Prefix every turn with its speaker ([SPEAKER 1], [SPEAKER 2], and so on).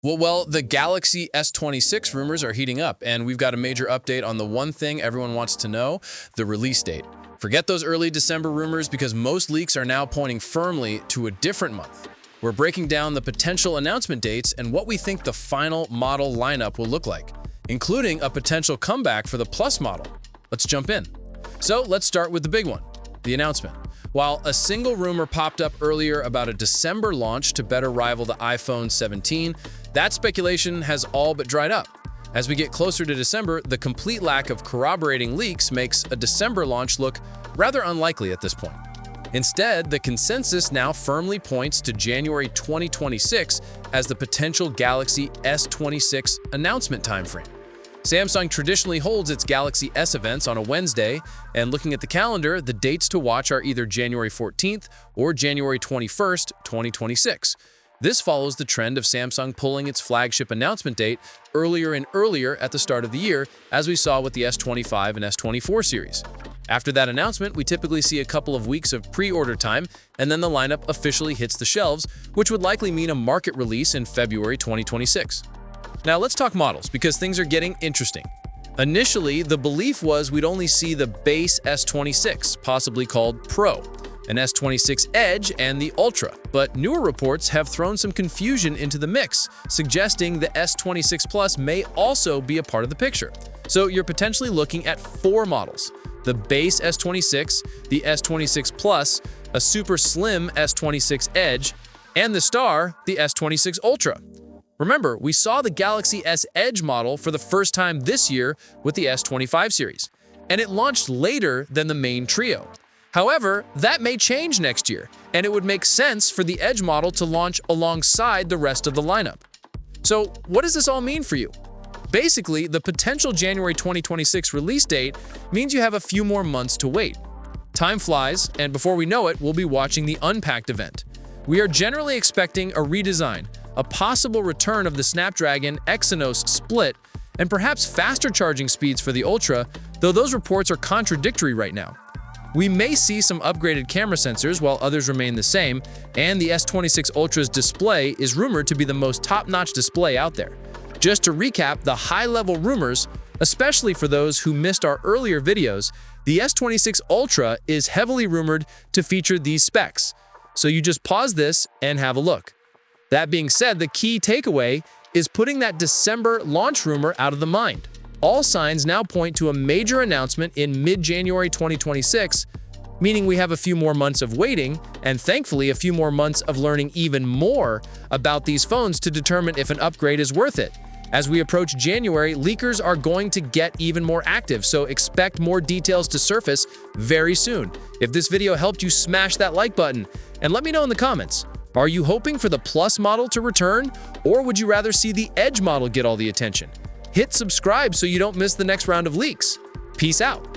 [SPEAKER 1] Well, the Galaxy S26 rumors are heating up, and we've got a major update on the one thing everyone wants to know, the release date. Forget those early December rumors because most leaks are now pointing firmly to a different month. We're breaking down the potential announcement dates and what we think the final model lineup will look like, including a potential comeback for the Plus model. Let's jump in. So let's start with the big one, the announcement. While a single rumor popped up earlier about a December launch to better rival the iPhone 17, that speculation has all but dried up. As we get closer to December, the complete lack of corroborating leaks makes a December launch look rather unlikely at this point. Instead, the consensus now firmly points to January 2026 as the potential Galaxy S26 announcement timeframe. Samsung traditionally holds its Galaxy S events on a Wednesday, and looking at the calendar, the dates to watch are either January 14th or January 21st, 2026. This follows the trend of Samsung pulling its flagship announcement date earlier and earlier at the start of the year, as we saw with the S25 and S24 series. After that announcement, we typically see a couple of weeks of pre-order time, and then the lineup officially hits the shelves, which would likely mean a market release in February 2026. Now let's talk models, because things are getting interesting. Initially, the belief was we'd only see the base S26, possibly called Pro, an S26 Edge, and the Ultra, but newer reports have thrown some confusion into the mix, suggesting the S26 Plus may also be a part of the picture. So you're potentially looking at 4 models: the base S26, the S26 Plus, a super slim S26 Edge, and the star, the S26 Ultra. Remember, we saw the Galaxy S Edge model for the first time this year with the S25 series, and it launched later than the main trio. However, that may change next year, and it would make sense for the Edge model to launch alongside the rest of the lineup. So, what does this all mean for you? Basically, the potential January 2026 release date means you have a few more months to wait. Time flies, and before we know it, we'll be watching the Unpacked event. We are generally expecting a redesign, a possible return of the Snapdragon Exynos split, and perhaps faster charging speeds for the Ultra, though those reports are contradictory right now. We may see some upgraded camera sensors while others remain the same, and the S26 Ultra's display is rumored to be the most top-notch display out there. Just to recap the high-level rumors, especially for those who missed our earlier videos, the S26 Ultra is heavily rumored to feature these specs. So you just pause this and have a look. That being said, the key takeaway is putting that December launch rumor out of the mind. All signs now point to a major announcement in mid-January 2026, meaning we have a few more months of waiting, and thankfully a few more months of learning even more about these phones to determine if an upgrade is worth it. As we approach January, leakers are going to get even more active, so expect more details to surface very soon. If this video helped you, smash that like button, and let me know in the comments. Are you hoping for the Plus model to return, or would you rather see the Edge model get all the attention? Hit subscribe so you don't miss the next round of leaks. Peace out.